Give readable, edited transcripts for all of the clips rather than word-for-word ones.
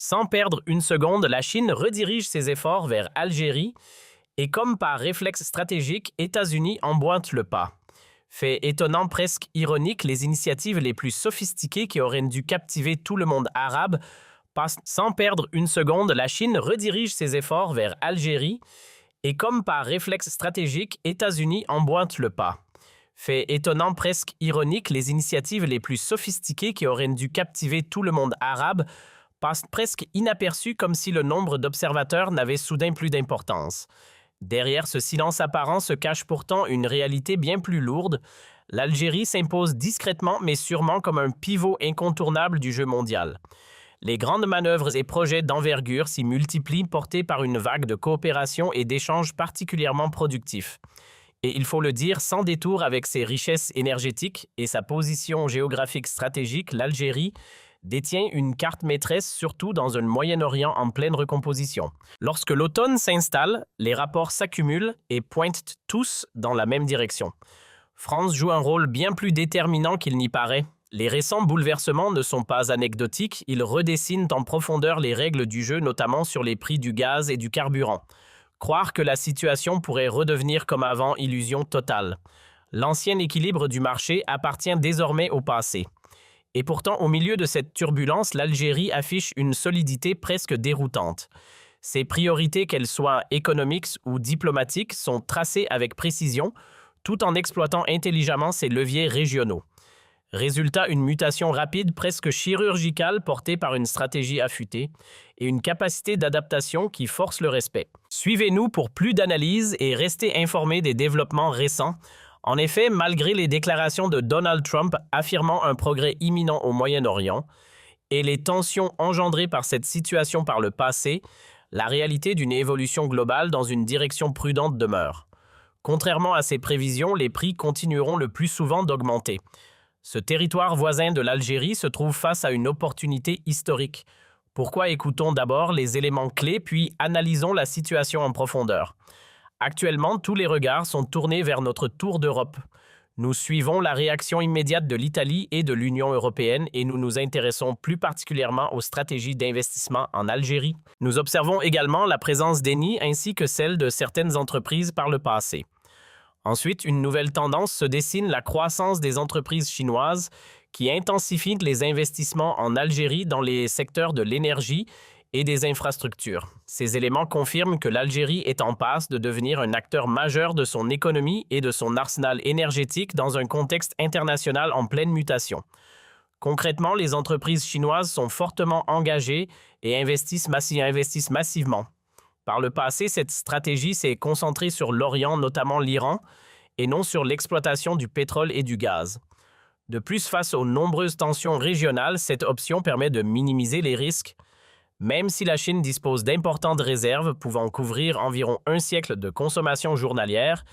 Sans perdre une seconde, la Chine redirige ses efforts vers Algérie et comme par réflexe stratégique, États-Unis emboîtent le pas. Fait étonnant, presque ironique, les initiatives les plus sophistiquées qui auraient dû captiver tout le monde arabe passent sans perdre une seconde, la Chine redirige ses efforts vers Algérie et comme par réflexe stratégique, États-Unis emboîtent le pas. Fait étonnant, presque ironique, les initiatives les plus sophistiquées qui auraient dû captiver tout le monde arabe passent presque inaperçues comme si le nombre d'observateurs n'avait soudain plus d'importance. Derrière ce silence apparent se cache pourtant une réalité bien plus lourde. L'Algérie s'impose discrètement mais sûrement comme un pivot incontournable du jeu mondial. Les grandes manœuvres et projets d'envergure s'y multiplient portés par une vague de coopération et d'échanges particulièrement productifs. Et il faut le dire sans détour, avec ses richesses énergétiques et sa position géographique stratégique, l'Algérie détient une carte maîtresse surtout dans un Moyen-Orient en pleine recomposition. Lorsque l'automne s'installe, les rapports s'accumulent et pointent tous dans la même direction. France joue un rôle bien plus déterminant qu'il n'y paraît. Les récents bouleversements ne sont pas anecdotiques, ils redessinent en profondeur les règles du jeu, notamment sur les prix du gaz et du carburant. Croire que la situation pourrait redevenir comme avant, illusion totale. L'ancien équilibre du marché appartient désormais au passé. Et pourtant, au milieu de cette turbulence, l'Algérie affiche une solidité presque déroutante. Ses priorités, qu'elles soient économiques ou diplomatiques, sont tracées avec précision, tout en exploitant intelligemment ses leviers régionaux. Résultat, une mutation rapide, presque chirurgicale, portée par une stratégie affûtée et une capacité d'adaptation qui force le respect. Suivez-nous pour plus d'analyses et restez informés des développements récents. En effet, malgré les déclarations de Donald Trump affirmant un progrès imminent au Moyen-Orient et les tensions engendrées par cette situation par le passé, la réalité d'une évolution globale dans une direction prudente demeure. Contrairement à ces prévisions, les prix continueront le plus souvent d'augmenter. Ce territoire voisin de l'Algérie se trouve face à une opportunité historique. Pourquoi écoutons d'abord les éléments clés puis analysons la situation en profondeur. Actuellement, tous les regards sont tournés vers notre tour d'Europe. Nous suivons la réaction immédiate de l'Italie et de l'Union européenne et nous nous intéressons plus particulièrement aux stratégies d'investissement en Algérie. Nous observons également la présence d'Eni ainsi que celle de certaines entreprises par le passé. Ensuite, une nouvelle tendance se dessine, la croissance des entreprises chinoises qui intensifient les investissements en Algérie dans les secteurs de l'énergie et des infrastructures. Ces éléments confirment que l'Algérie est en passe de devenir un acteur majeur de son économie et de son arsenal énergétique dans un contexte international en pleine mutation. Concrètement, les entreprises chinoises sont fortement engagées et investissent massivement. Par le passé, cette stratégie s'est concentrée sur l'Orient, notamment l'Iran, et non sur l'exploitation du pétrole et du gaz. De plus, face aux nombreuses tensions régionales, cette option permet de minimiser les risques. Même si la Chine dispose d'importantes réserves pouvant couvrir environ un siècle de consommation journalière,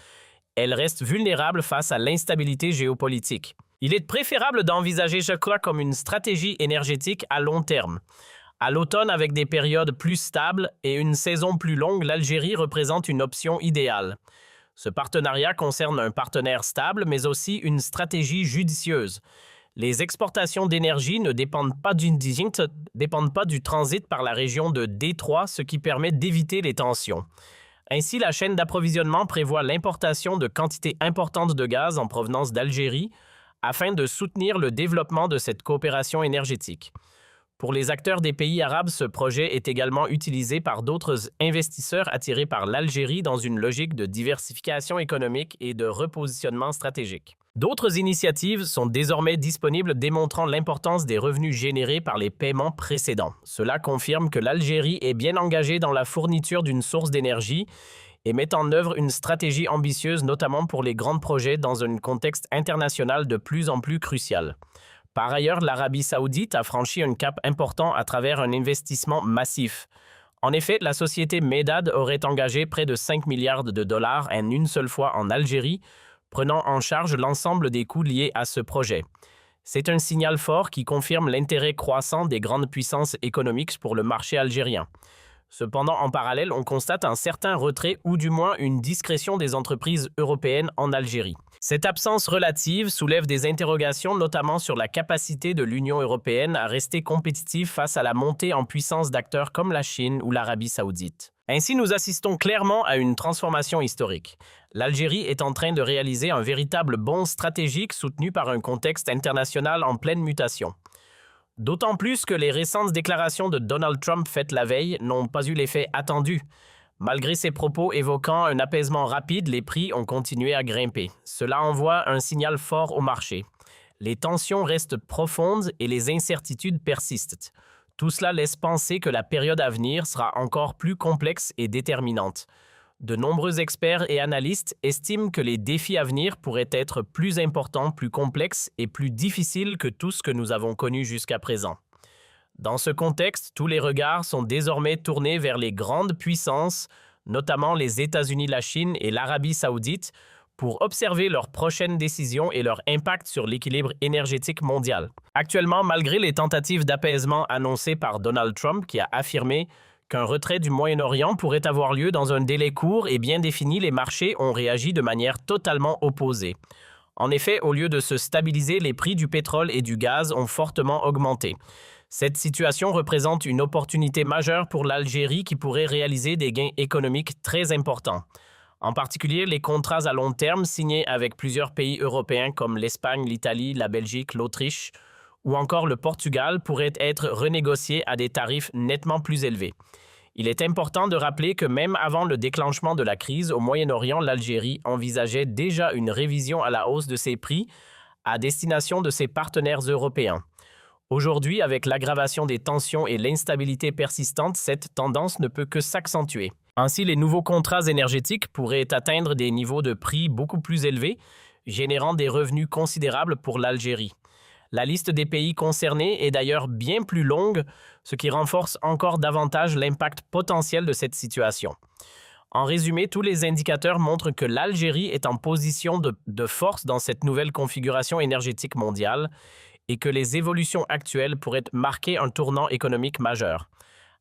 elle reste vulnérable face à l'instabilité géopolitique. Il est préférable d'envisager ce choix comme une stratégie énergétique à long terme. À l'automne, avec des périodes plus stables et une saison plus longue, l'Algérie représente une option idéale. Ce partenariat concerne un partenaire stable, mais aussi une stratégie judicieuse. Les exportations d'énergie ne dépendent pas du transit par la région de Détroit, ce qui permet d'éviter les tensions. Ainsi, la chaîne d'approvisionnement prévoit l'importation de quantités importantes de gaz en provenance d'Algérie afin de soutenir le développement de cette coopération énergétique. Pour les acteurs des pays arabes, ce projet est également utilisé par d'autres investisseurs attirés par l'Algérie dans une logique de diversification économique et de repositionnement stratégique. D'autres initiatives sont désormais disponibles démontrant l'importance des revenus générés par les paiements précédents. Cela confirme que l'Algérie est bien engagée dans la fourniture d'une source d'énergie et met en œuvre une stratégie ambitieuse, notamment pour les grands projets dans un contexte international de plus en plus crucial. Par ailleurs, l'Arabie saoudite a franchi un cap important à travers un investissement massif. En effet, la société Medad aurait engagé près de 5 milliards de dollars en une seule fois en Algérie, prenant en charge l'ensemble des coûts liés à ce projet. C'est un signal fort qui confirme l'intérêt croissant des grandes puissances économiques pour le marché algérien. Cependant, en parallèle, on constate un certain retrait ou du moins une discrétion des entreprises européennes en Algérie. Cette absence relative soulève des interrogations notamment sur la capacité de l'Union européenne à rester compétitive face à la montée en puissance d'acteurs comme la Chine ou l'Arabie saoudite. Ainsi, nous assistons clairement à une transformation historique. L'Algérie est en train de réaliser un véritable bond stratégique soutenu par un contexte international en pleine mutation. D'autant plus que les récentes déclarations de Donald Trump faites la veille n'ont pas eu l'effet attendu. Malgré ses propos évoquant un apaisement rapide, les prix ont continué à grimper. Cela envoie un signal fort au marché. Les tensions restent profondes et les incertitudes persistent. Tout cela laisse penser que la période à venir sera encore plus complexe et déterminante. De nombreux experts et analystes estiment que les défis à venir pourraient être plus importants, plus complexes et plus difficiles que tout ce que nous avons connu jusqu'à présent. Dans ce contexte, tous les regards sont désormais tournés vers les grandes puissances, notamment les États-Unis, la Chine et l'Arabie saoudite, pour observer leurs prochaines décisions et leur impact sur l'équilibre énergétique mondial. Actuellement, malgré les tentatives d'apaisement annoncées par Donald Trump qui a affirmé qu'un retrait du Moyen-Orient pourrait avoir lieu dans un délai court et bien défini, les marchés ont réagi de manière totalement opposée. En effet, au lieu de se stabiliser, les prix du pétrole et du gaz ont fortement augmenté. Cette situation représente une opportunité majeure pour l'Algérie qui pourrait réaliser des gains économiques très importants. En particulier, les contrats à long terme signés avec plusieurs pays européens comme l'Espagne, l'Italie, la Belgique, l'Autriche ou encore le Portugal pourraient être renégociés à des tarifs nettement plus élevés. Il est important de rappeler que même avant le déclenchement de la crise au Moyen-Orient, l'Algérie envisageait déjà une révision à la hausse de ses prix à destination de ses partenaires européens. Aujourd'hui, avec l'aggravation des tensions et l'instabilité persistante, cette tendance ne peut que s'accentuer. Ainsi, les nouveaux contrats énergétiques pourraient atteindre des niveaux de prix beaucoup plus élevés, générant des revenus considérables pour l'Algérie. La liste des pays concernés est d'ailleurs bien plus longue, ce qui renforce encore davantage l'impact potentiel de cette situation. En résumé, tous les indicateurs montrent que l'Algérie est en position de force dans cette nouvelle configuration énergétique mondiale et que les évolutions actuelles pourraient marquer un tournant économique majeur.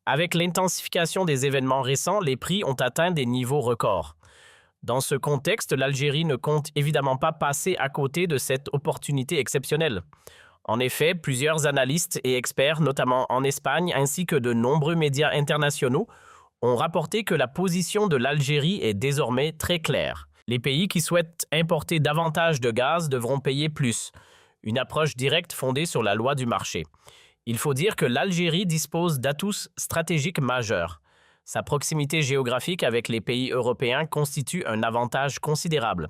Avec l'intensification des événements récents, les prix ont atteint des niveaux records. Dans ce contexte, l'Algérie ne compte évidemment pas passer à côté de cette opportunité exceptionnelle. En effet, plusieurs analystes et experts, notamment en Espagne, ainsi que de nombreux médias internationaux, ont rapporté que la position de l'Algérie est désormais très claire. Les pays qui souhaitent importer davantage de gaz devront payer plus, une approche directe fondée sur la loi du marché. Il faut dire que l'Algérie dispose d'atouts stratégiques majeurs. Sa proximité géographique avec les pays européens constitue un avantage considérable.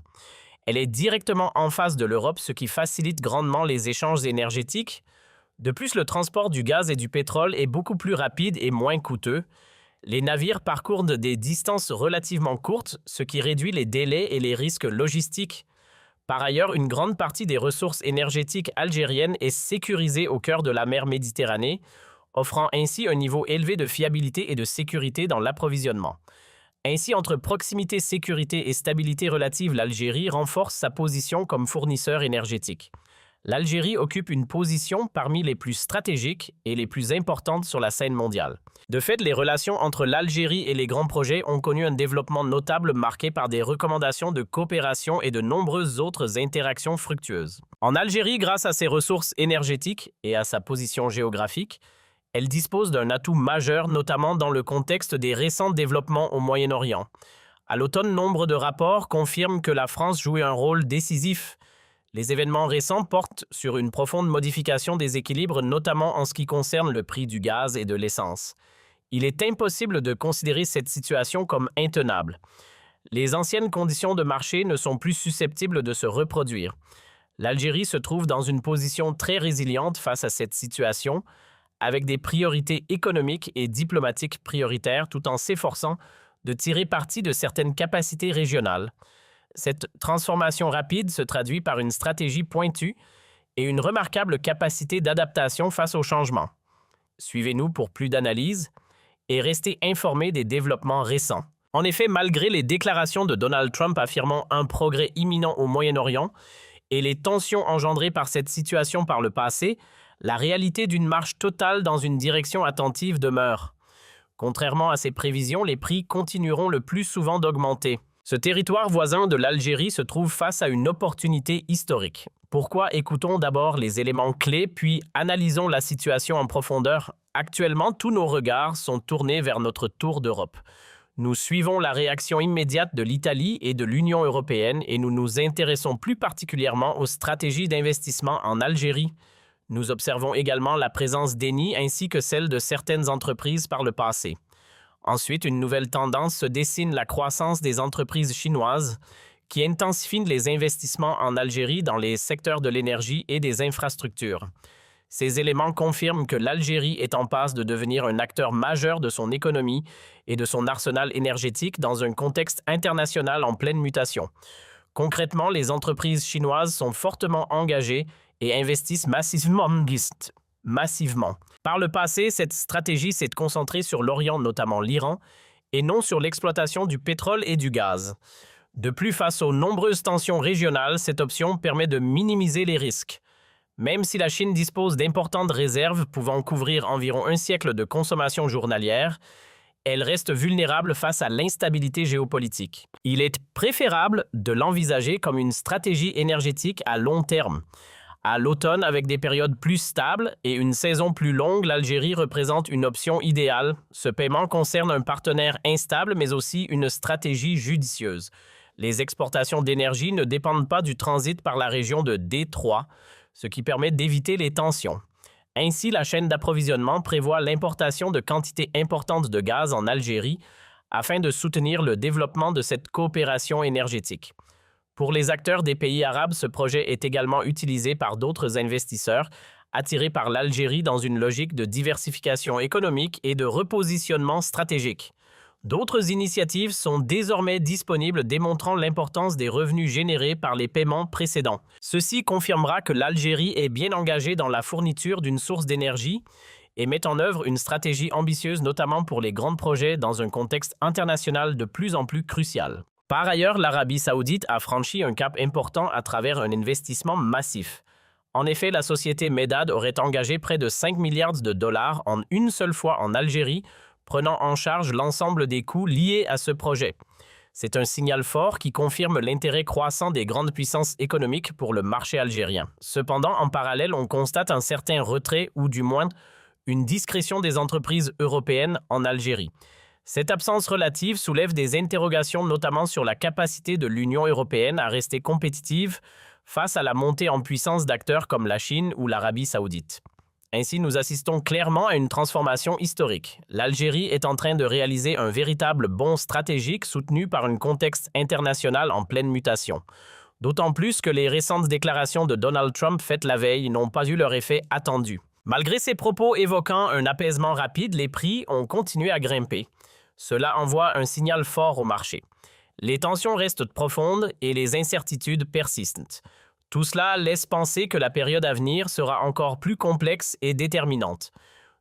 Elle est directement en face de l'Europe, ce qui facilite grandement les échanges énergétiques. De plus, le transport du gaz et du pétrole est beaucoup plus rapide et moins coûteux. Les navires parcourent des distances relativement courtes, ce qui réduit les délais et les risques logistiques. Par ailleurs, une grande partie des ressources énergétiques algériennes est sécurisée au cœur de la mer Méditerranée, offrant ainsi un niveau élevé de fiabilité et de sécurité dans l'approvisionnement. Ainsi, entre proximité, sécurité et stabilité relative, l'Algérie renforce sa position comme fournisseur énergétique. L'Algérie occupe une position parmi les plus stratégiques et les plus importantes sur la scène mondiale. De fait, les relations entre l'Algérie et les grands projets ont connu un développement notable marqué par des recommandations de coopération et de nombreuses autres interactions fructueuses. En Algérie, grâce à ses ressources énergétiques et à sa position géographique, elle dispose d'un atout majeur, notamment dans le contexte des récents développements au Moyen-Orient. À l'automne, nombre de rapports confirment que la France joue un rôle décisif. Les événements récents portent sur une profonde modification des équilibres, notamment en ce qui concerne le prix du gaz et de l'essence. Il est impossible de considérer cette situation comme intenable. Les anciennes conditions de marché ne sont plus susceptibles de se reproduire. L'Algérie se trouve dans une position très résiliente face à cette situation, avec des priorités économiques et diplomatiques prioritaires, tout en s'efforçant de tirer parti de certaines capacités régionales. Cette transformation rapide se traduit par une stratégie pointue et une remarquable capacité d'adaptation face aux changements. Suivez-nous pour plus d'analyses et restez informés des développements récents. En effet, malgré les déclarations de Donald Trump affirmant un progrès imminent au Moyen-Orient et les tensions engendrées par cette situation par le passé, la réalité d'une marche totale dans une direction attentive demeure. Contrairement à ces prévisions, les prix continueront le plus souvent d'augmenter. Ce territoire voisin de l'Algérie se trouve face à une opportunité historique. Pourquoi écoutons d'abord les éléments clés, puis analysons la situation en profondeur. Actuellement, tous nos regards sont tournés vers notre tour d'Europe. Nous suivons la réaction immédiate de l'Italie et de l'Union européenne et nous nous intéressons plus particulièrement aux stratégies d'investissement en Algérie. Nous observons également la présence d'Eni ainsi que celle de certaines entreprises par le passé. Ensuite, une nouvelle tendance se dessine, la croissance des entreprises chinoises qui intensifient les investissements en Algérie dans les secteurs de l'énergie et des infrastructures. Ces éléments confirment que l'Algérie est en passe de devenir un acteur majeur de son économie et de son arsenal énergétique dans un contexte international en pleine mutation. Concrètement, les entreprises chinoises sont fortement engagées et investissent massivement. Par le passé, cette stratégie s'est concentrée sur l'Orient, notamment l'Iran, et non sur l'exploitation du pétrole et du gaz. De plus, face aux nombreuses tensions régionales, cette option permet de minimiser les risques. Même si la Chine dispose d'importantes réserves pouvant couvrir environ un siècle de consommation journalière, elle reste vulnérable face à l'instabilité géopolitique. Il est préférable de l'envisager comme une stratégie énergétique à long terme. À l'automne, avec des périodes plus stables et une saison plus longue, l'Algérie représente une option idéale. Ce paiement concerne un partenaire instable, mais aussi une stratégie judicieuse. Les exportations d'énergie ne dépendent pas du transit par la région de Détroit, ce qui permet d'éviter les tensions. Ainsi, la chaîne d'approvisionnement prévoit l'importation de quantités importantes de gaz en Algérie afin de soutenir le développement de cette coopération énergétique. Pour les acteurs des pays arabes, ce projet est également utilisé par d'autres investisseurs attirés par l'Algérie dans une logique de diversification économique et de repositionnement stratégique. D'autres initiatives sont désormais disponibles démontrant l'importance des revenus générés par les paiements précédents. Ceci confirmera que l'Algérie est bien engagée dans la fourniture d'une source d'énergie et met en œuvre une stratégie ambitieuse notamment pour les grands projets dans un contexte international de plus en plus crucial. Par ailleurs, l'Arabie saoudite a franchi un cap important à travers un investissement massif. En effet, la société Medad aurait engagé près de 5 milliards de dollars en une seule fois en Algérie, prenant en charge l'ensemble des coûts liés à ce projet. C'est un signal fort qui confirme l'intérêt croissant des grandes puissances économiques pour le marché algérien. Cependant, en parallèle, on constate un certain retrait ou du moins une discrétion des entreprises européennes en Algérie. Cette absence relative soulève des interrogations notamment sur la capacité de l'Union européenne à rester compétitive face à la montée en puissance d'acteurs comme la Chine ou l'Arabie saoudite. Ainsi, nous assistons clairement à une transformation historique. L'Algérie est en train de réaliser un véritable bond stratégique soutenu par un contexte international en pleine mutation. D'autant plus que les récentes déclarations de Donald Trump faites la veille n'ont pas eu leur effet attendu. Malgré ses propos évoquant un apaisement rapide, les prix ont continué à grimper. Cela envoie un signal fort au marché. Les tensions restent profondes et les incertitudes persistent. Tout cela laisse penser que la période à venir sera encore plus complexe et déterminante.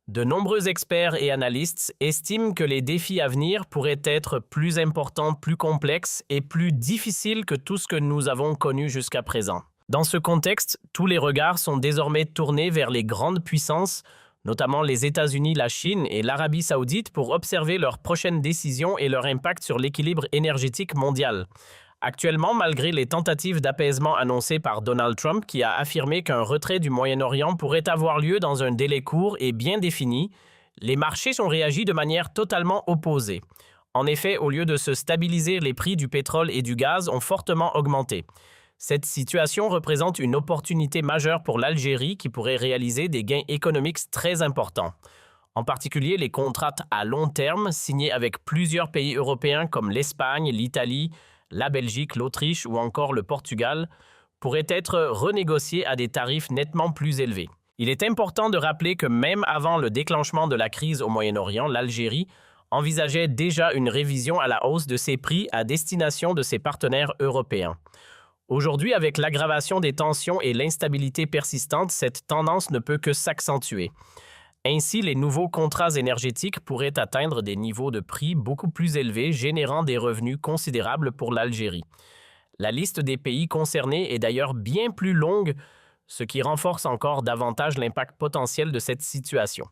De nombreux experts et analystes estiment que les défis à venir pourraient être plus importants, plus complexes et plus difficiles que tout ce que nous avons connu jusqu'à présent. Dans ce contexte, tous les regards sont désormais tournés vers les grandes puissances, notamment les États-Unis, la Chine et l'Arabie saoudite, pour observer leurs prochaines décisions et leur impact sur l'équilibre énergétique mondial. Actuellement, malgré les tentatives d'apaisement annoncées par Donald Trump, qui a affirmé qu'un retrait du Moyen-Orient pourrait avoir lieu dans un délai court et bien défini, les marchés ont réagi de manière totalement opposée. En effet, au lieu de se stabiliser, les prix du pétrole et du gaz ont fortement augmenté. Cette situation représente une opportunité majeure pour l'Algérie qui pourrait réaliser des gains économiques très importants. En particulier, les contrats à long terme signés avec plusieurs pays européens comme l'Espagne, l'Italie, la Belgique, l'Autriche ou encore le Portugal pourraient être renégociés à des tarifs nettement plus élevés. Il est important de rappeler que même avant le déclenchement de la crise au Moyen-Orient, l'Algérie envisageait déjà une révision à la hausse de ses prix à destination de ses partenaires européens. Aujourd'hui, avec l'aggravation des tensions et l'instabilité persistante, cette tendance ne peut que s'accentuer. Ainsi, les nouveaux contrats énergétiques pourraient atteindre des niveaux de prix beaucoup plus élevés, générant des revenus considérables pour l'Algérie. La liste des pays concernés est d'ailleurs bien plus longue, ce qui renforce encore davantage l'impact potentiel de cette situation.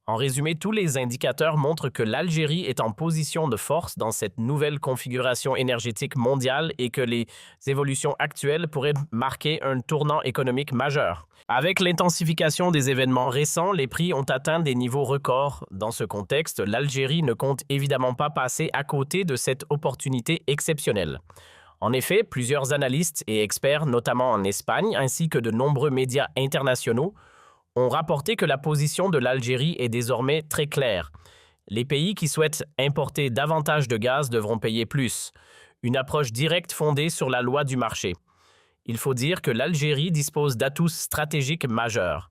En résumé, tous les indicateurs montrent que l'Algérie est en position de force dans cette nouvelle configuration énergétique mondiale et que les évolutions actuelles pourraient marquer un tournant économique majeur. Avec l'intensification des événements récents, les prix ont atteint des niveaux records. Dans ce contexte, l'Algérie ne compte évidemment pas passer à côté de cette opportunité exceptionnelle. En effet, plusieurs analystes et experts, notamment en Espagne, ainsi que de nombreux médias internationaux, ont rapporté que la position de l'Algérie est désormais très claire. Les pays qui souhaitent importer davantage de gaz devront payer plus. Une approche directe fondée sur la loi du marché. Il faut dire que l'Algérie dispose d'atouts stratégiques majeurs.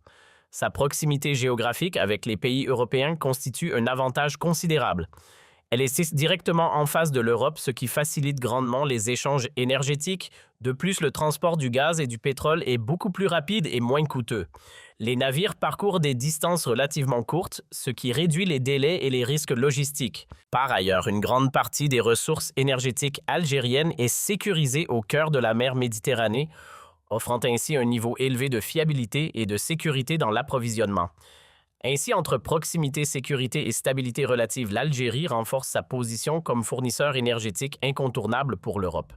Sa proximité géographique avec les pays européens constitue un avantage considérable. Elle est directement en face de l'Europe, ce qui facilite grandement les échanges énergétiques. De plus, le transport du gaz et du pétrole est beaucoup plus rapide et moins coûteux. Les navires parcourent des distances relativement courtes, ce qui réduit les délais et les risques logistiques. Par ailleurs, une grande partie des ressources énergétiques algériennes est sécurisée au cœur de la mer Méditerranée, offrant ainsi un niveau élevé de fiabilité et de sécurité dans l'approvisionnement. Ainsi, entre proximité, sécurité et stabilité relative, l'Algérie renforce sa position comme fournisseur énergétique incontournable pour l'Europe.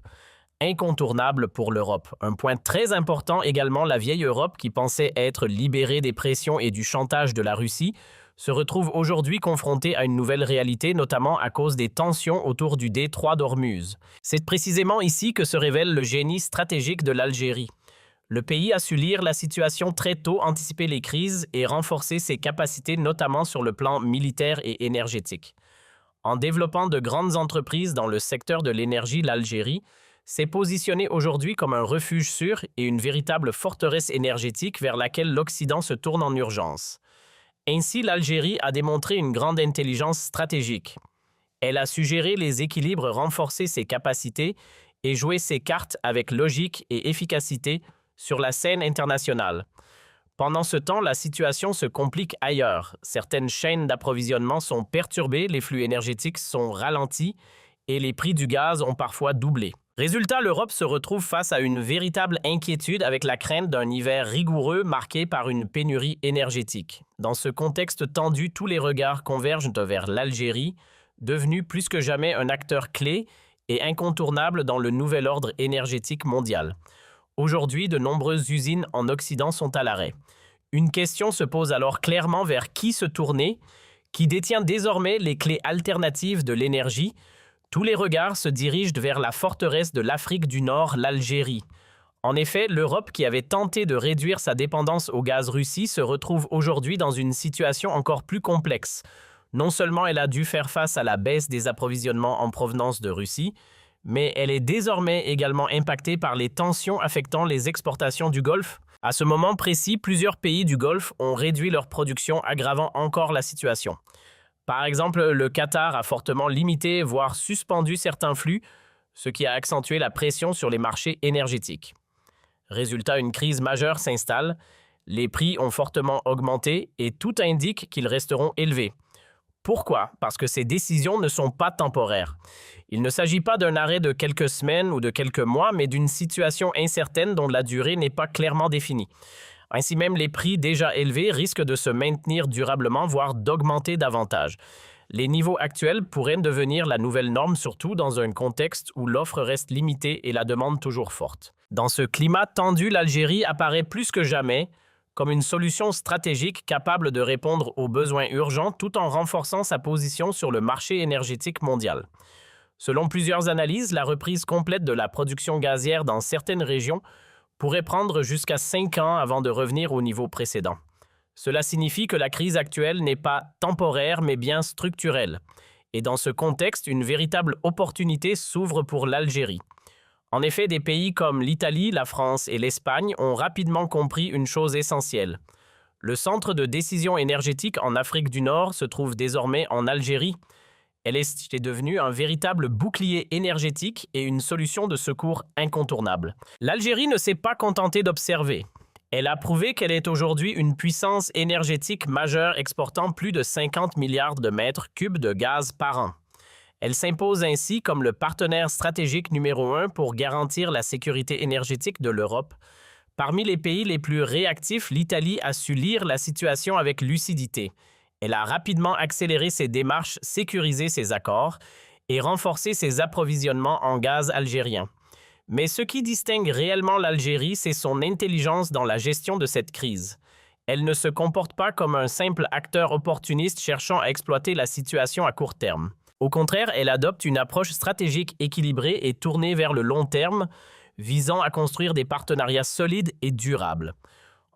Incontournable pour l'Europe. Un point très important également, la vieille Europe qui pensait être libérée des pressions et du chantage de la Russie, se retrouve aujourd'hui confrontée à une nouvelle réalité, notamment à cause des tensions autour du détroit d'Ormuz. C'est précisément ici que se révèle le génie stratégique de l'Algérie. Le pays a su lire la situation très tôt, anticiper les crises et renforcer ses capacités, notamment sur le plan militaire et énergétique. En développant de grandes entreprises dans le secteur de l'énergie, l'Algérie s'est positionnée aujourd'hui comme un refuge sûr et une véritable forteresse énergétique vers laquelle l'Occident se tourne en urgence. Ainsi, l'Algérie a démontré une grande intelligence stratégique. Elle a su gérer les équilibres, renforcer ses capacités et jouer ses cartes avec logique et efficacité sur la scène internationale. Pendant ce temps, la situation se complique ailleurs. Certaines chaînes d'approvisionnement sont perturbées, les flux énergétiques sont ralentis et les prix du gaz ont parfois doublé. Résultat, l'Europe se retrouve face à une véritable inquiétude avec la crainte d'un hiver rigoureux marqué par une pénurie énergétique. Dans ce contexte tendu, tous les regards convergent vers l'Algérie, devenue plus que jamais un acteur clé et incontournable dans le nouvel ordre énergétique mondial. Aujourd'hui, de nombreuses usines en Occident sont à l'arrêt. Une question se pose alors clairement vers qui se tourner, qui détient désormais les clés alternatives de l'énergie. Tous les regards se dirigent vers la forteresse de l'Afrique du Nord, l'Algérie. En effet, l'Europe, qui avait tenté de réduire sa dépendance au gaz russe, se retrouve aujourd'hui dans une situation encore plus complexe. Non seulement elle a dû faire face à la baisse des approvisionnements en provenance de Russie, mais elle est désormais également impactée par les tensions affectant les exportations du Golfe. À ce moment précis, plusieurs pays du Golfe ont réduit leur production, aggravant encore la situation. Par exemple, le Qatar a fortement limité, voire suspendu certains flux, ce qui a accentué la pression sur les marchés énergétiques. Résultat, une crise majeure s'installe, les prix ont fortement augmenté et tout indique qu'ils resteront élevés. Pourquoi? Parce que ces décisions ne sont pas temporaires. Il ne s'agit pas d'un arrêt de quelques semaines ou de quelques mois, mais d'une situation incertaine dont la durée n'est pas clairement définie. Ainsi même, les prix déjà élevés risquent de se maintenir durablement, voire d'augmenter davantage. Les niveaux actuels pourraient devenir la nouvelle norme, surtout dans un contexte où l'offre reste limitée et la demande toujours forte. Dans ce climat tendu, l'Algérie apparaît plus que jamais comme une solution stratégique capable de répondre aux besoins urgents tout en renforçant sa position sur le marché énergétique mondial. Selon plusieurs analyses, la reprise complète de la production gazière dans certaines régions pourrait prendre jusqu'à 5 ans avant de revenir au niveau précédent. Cela signifie que la crise actuelle n'est pas temporaire mais bien structurelle. Et dans ce contexte, une véritable opportunité s'ouvre pour l'Algérie. En effet, des pays comme l'Italie, la France et l'Espagne ont rapidement compris une chose essentielle. Le centre de décision énergétique en Afrique du Nord se trouve désormais en Algérie. Elle est devenue un véritable bouclier énergétique et une solution de secours incontournable. L'Algérie ne s'est pas contentée d'observer. Elle a prouvé qu'elle est aujourd'hui une puissance énergétique majeure exportant plus de 50 milliards de mètres cubes de gaz par an. Elle s'impose ainsi comme le partenaire stratégique numéro 1 pour garantir la sécurité énergétique de l'Europe. Parmi les pays les plus réactifs, l'Italie a su lire la situation avec lucidité. Elle a rapidement accéléré ses démarches, sécurisé ses accords et renforcé ses approvisionnements en gaz algérien. Mais ce qui distingue réellement l'Algérie, c'est son intelligence dans la gestion de cette crise. Elle ne se comporte pas comme un simple acteur opportuniste cherchant à exploiter la situation à court terme. Au contraire, elle adopte une approche stratégique équilibrée et tournée vers le long terme, visant à construire des partenariats solides et durables.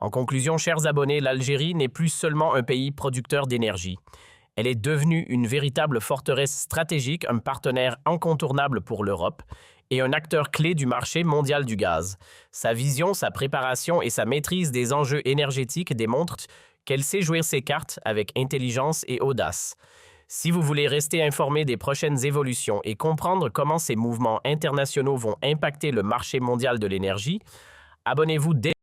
En conclusion, chers abonnés, l'Algérie n'est plus seulement un pays producteur d'énergie. Elle est devenue une véritable forteresse stratégique, un partenaire incontournable pour l'Europe et un acteur clé du marché mondial du gaz. Sa vision, sa préparation et sa maîtrise des enjeux énergétiques démontrent qu'elle sait jouer ses cartes avec intelligence et audace. Si vous voulez rester informé des prochaines évolutions et comprendre comment ces mouvements internationaux vont impacter le marché mondial de l'énergie, abonnez-vous dès